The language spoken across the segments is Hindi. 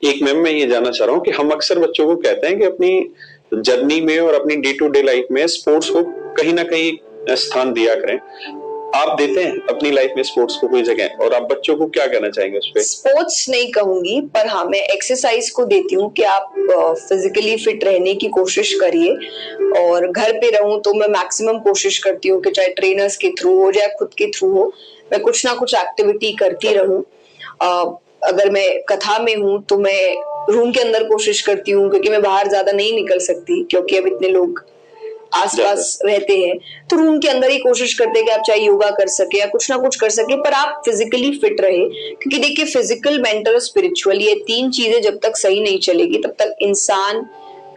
एक मैम मैं ये जानना चाह रहा हूँ कि हम अक्सर बच्चों को कहते हैं कि अपनी जर्नी में और अपनी डे टू डे लाइफ में स्पोर्ट्स को कहीं ना कहीं स्थान दिया करें। आप देते हैं अपनी लाइफ में स्पोर्ट्स को कोई जगह, और आप बच्चों को क्या कहना चाहेंगे उस पे? स्पोर्ट्स नहीं कहूंगी, पर हाँ मैं एक्सरसाइज को देती हूँ कि आप फिजिकली फिट रहने की कोशिश करिए। और घर पे रहूं तो मैं मैक्सिमम कोशिश करती हूँ कि चाहे ट्रेनर्स के थ्रू हो या खुद के थ्रू हो, मैं कुछ ना कुछ एक्टिविटी करती रहूं। अगर मैं कथा में हूं तो मैं रूम के अंदर कोशिश करती हूँ, क्योंकि मैं बाहर ज्यादा नहीं निकल सकती क्योंकि अब इतने लोग आसपास रहते हैं, तो रूम के अंदर ही कोशिश करते हैं कि आप चाहे योगा कर सके या कुछ ना कुछ कर सके, पर आप फिजिकली फिट रहे। क्योंकि देखिए फिजिकल, मेंटल, स्पिरिचुअल, ये तीन चीजें जब तक सही नहीं चलेगी तब तक इंसान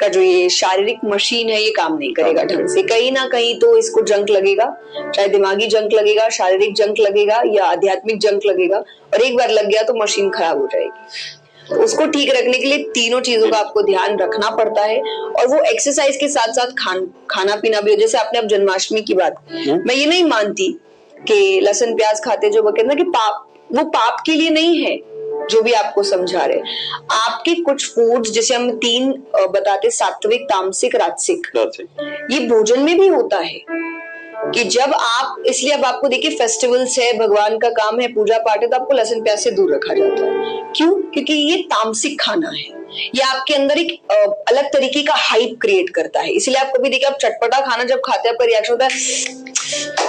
का जो ये शारीरिक मशीन है ये काम नहीं करेगा ढंग से। कहीं ना कहीं तो इसको जंक लगेगा, चाहे दिमागी जंक लगेगा, शारीरिक जंक लगेगा या आध्यात्मिक जंक लगेगा, और एक बार लग गया तो मशीन खराब हो जाएगी। तो उसको ठीक रखने के लिए तीनों चीजों का आपको ध्यान रखना पड़ता है, और वो एक्सरसाइज के साथ साथ खाना पीना भी हो। जैसे आपने अब जन्माष्टमी की बात, मैं ये नहीं मानती कि लहसुन प्याज खाते जो वो कहते हैं कि पाप, वो पाप के लिए नहीं है जो भी आपको समझा रहे। आपके कुछ फूड्स, जैसे हम तीन बताते, सात्विक, तामसिक, राजसिक, ये भोजन में भी होता है कि जब आप, इसलिए अब आपको देखिए फेस्टिवल्स है, भगवान का काम है, पूजा पाठ है, तो आपको लहसुन प्याज से दूर रखा जाता है। क्यों? क्योंकि ये तामसिक खाना है, ये आपके अंदर एक अलग तरीके का हाइप क्रिएट करता है। इसलिए आप कभी देखिए, आप चटपटा खाना जब खाते हैं आपका रिएक्शन होता है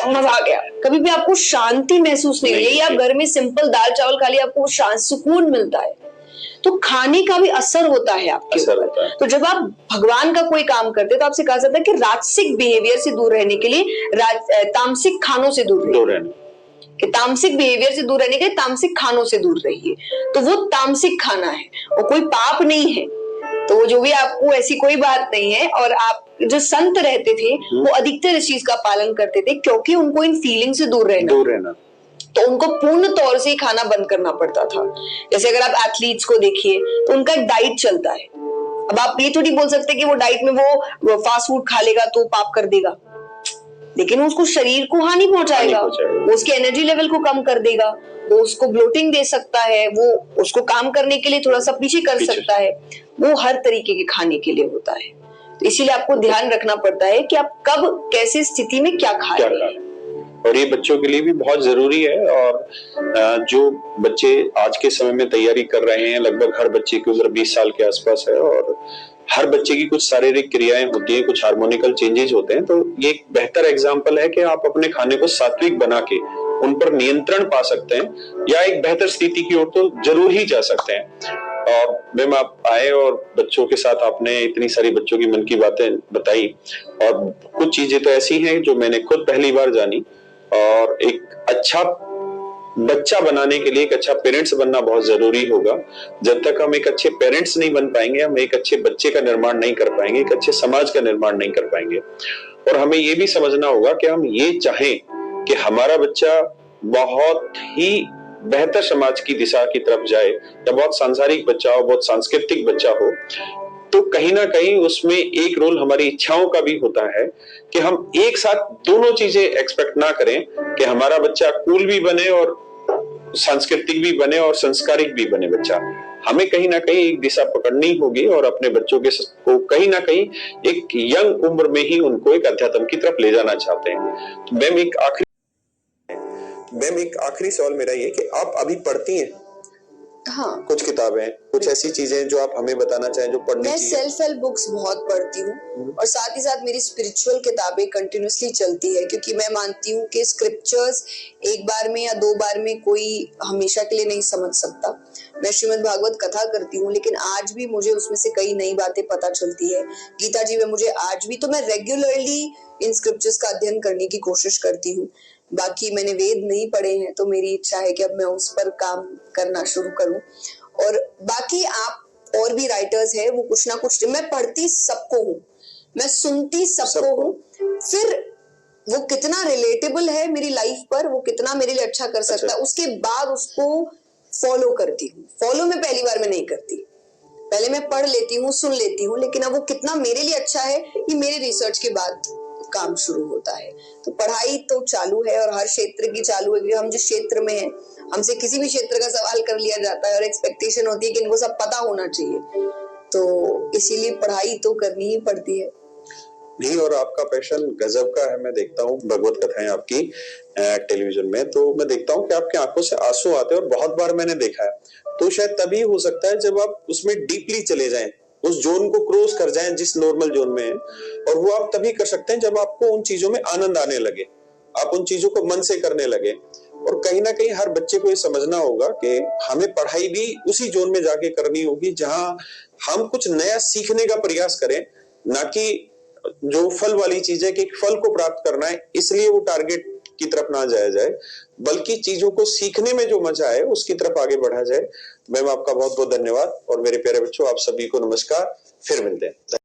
मजा आ गया, कभी भी आपको शांति महसूस नहीं हुई। यही आप घर में सिंपल दाल चावल खा लिया, आपको सुकून मिलता है। तो खाने का भी असर होता है आपके ऊपर। तो जब आप भगवान का कोई काम करते हैं तो आपसे कहा जाता है कि राजसिक बिहेवियर से दूर रहने के लिए तामसिक खानों से दूर रहने, कि तामसिक बिहेवियर से दूर रहने के लिए तामसिक खानों से दूर रहिए। तो वो तामसिक खाना है, वो कोई पाप नहीं है। तो वो जो भी आपको, ऐसी कोई बात नहीं है। और आप जो संत रहते थे वो अधिकतर इस चीज का पालन करते थे, क्योंकि उनको इन फीलिंग से दूर रहना, तो उनको पूर्ण तौर से खाना बंद करना पड़ता था। जैसे अगर आप एथलीट्स को देखिए तो उनका एक डाइट चलता है। अब आप ये थोड़ी बोल सकते कि वो डाइट में वो फास्ट फूड खा लेगा तो पाप कर देगा, लेकिन उसको शरीर को हानि पहुंचाएगा, वो उसके एनर्जी लेवल को कम कर देगा, वो उसको ब्लोटिंग दे सकता है, वो उसको काम करने के लिए थोड़ा सा पीछे कर सकता है। वो हर तरीके के खाने के लिए होता है। तो इसीलिए आपको ध्यान रखना पड़ता है कि आप कब कैसी स्थिति में क्या खा रहे हैं, और ये बच्चों के लिए भी बहुत जरूरी है। और जो बच्चे आज के समय में तैयारी कर रहे हैं, लगभग हर बच्चे की उम्र 20 साल के आसपास है, और हर बच्चे की कुछ शारीरिक क्रियाएं होती हैं, कुछ हार्मोनिकल चेंजेस होते हैं। तो ये एक बेहतर एग्जाम्पल है कि आप अपने खाने को सात्विक बना के उन पर नियंत्रण पा सकते हैं, या एक बेहतर स्थिति की ओर तो जरूर ही जा सकते हैं। और मैम आप आए और बच्चों के साथ आपने इतनी सारी बच्चों की मन की बातें बताई, और कुछ चीजें तो ऐसी हैं जो मैंने खुद पहली बार जानी। और एक अच्छा बच्चा बनाने के लिए एक अच्छा पेरेंट्स बनना बहुत जरूरी होगा। जब तक हम एक अच्छे पेरेंट्स नहीं बन पाएंगे, हम एक अच्छे बच्चे का निर्माण नहीं कर पाएंगे, एक अच्छे समाज का निर्माण नहीं कर पाएंगे। और हमें ये भी समझना होगा कि हम ये चाहें कि हमारा बच्चा बहुत ही बेहतर समाज की दिशा की तरफ जाए, या बहुत सांसारिक बच्चा हो, बहुत सांस्कृतिक बच्चा हो, तो कहीं ना कहीं उसमें एक रोल हमारी इच्छाओं का भी होता है कि हम एक साथ दोनों चीजें एक्सपेक्ट ना करें कि हमारा बच्चा कूल भी बने और सांस्कृतिक भी बने और संस्कारिक भी बने बच्चा। हमें कहीं ना कहीं एक दिशा पकड़नी होगी, और अपने बच्चों को कहीं ना कहीं एक यंग उम्र में ही उनको एक अध्यात्म की तरफ ले जाना चाहते हैं। तो मैम एक आखिरी सवाल मेरा ये कि आप अभी पढ़ती हैं? हाँ, कुछ किताबें, कुछ ऐसी चीजें जो आप हमें बताना चाहें जो पढ़नी चाहिए? मैं सेल्फ हेल्प बुक्स बहुत पढ़ती हूँ, और साथ ही साथ मेरी स्पिरिचुअल किताबें कंटिन्यूअसली चलती है, क्योंकि मैं मानती हूँ कि स्क्रिप्चर्स एक बार में या 2 बार में कोई हमेशा के लिए नहीं समझ सकता। मैं श्रीमद् भागवत कथा करती हूँ, लेकिन आज भी मुझे उसमें से कई नई बातें पता चलती है। गीता जी में मुझे आज भी, तो मैं रेगुलरली इन स्क्रिप्चर्स का अध्ययन करने की कोशिश करती हूँ। बाकी मैंने वेद नहीं पढ़े हैं, तो मेरी इच्छा है कि अब मैं उस पर काम करना शुरू करूं। और बाकी आप और भी राइटर्स हैं, वो कुछ ना कुछ, मैं पढ़ती सबको हूँ, मैं सुनती सबको हूँ, फिर वो कितना रिलेटेबल है मेरी लाइफ पर, वो कितना मेरे लिए अच्छा कर सकता है, उसके बाद उसको फॉलो करती हूँ। फॉलो मैं पहली बार में नहीं करती, पहले मैं पढ़ लेती हूँ, सुन लेती हूँ, लेकिन अब वो कितना मेरे लिए अच्छा है ये मेरे रिसर्च के बाद काम शुरू होता है। तो पढ़ाई तो चालू है और हर क्षेत्र की चालू है, क्योंकि हम जिस क्षेत्र में हैं, हमसे किसी भी क्षेत्र का सवाल कर लिया जाता है और एक्सपेक्टेशन होती है कि इनको सब पता होना चाहिए, तो इसीलिए पढ़ाई तो करनी ही पड़ती है। नहीं, और आपका पैशन गजब का है। मैं देखता हूँ भगवत कथाएं आपकी टेलीविजन में, तो मैं देखता हूँ कि आपकी आंखों से आंसू आते हैं, और बहुत बार मैंने देखा है। तो शायद तभी हो सकता है जब आप उसमें डीपली चले जाएं, उस जोन को क्रॉस कर जाएं जिस नॉर्मल जोन में है, और वो आप तभी कर सकते हैं जब आपको उन चीजों में आनंद आने लगे, आप उन चीजों को मन से करने लगे। और कहीं ना कहीं हर बच्चे को ये समझना होगा कि हमें पढ़ाई भी उसी जोन में जाके करनी होगी जहां हम कुछ नया सीखने का प्रयास करें, ना कि जो फल वाली चीज है कि फल को प्राप्त करना है इसलिए वो टारगेट की तरफ ना जाया जाए, बल्कि चीजों को सीखने में जो मजा है उसकी तरफ आगे बढ़ा जाए। मैम, आपका बहुत बहुत धन्यवाद, और मेरे प्यारे बच्चों, आप सभी को नमस्कार, फिर मिलते हैं।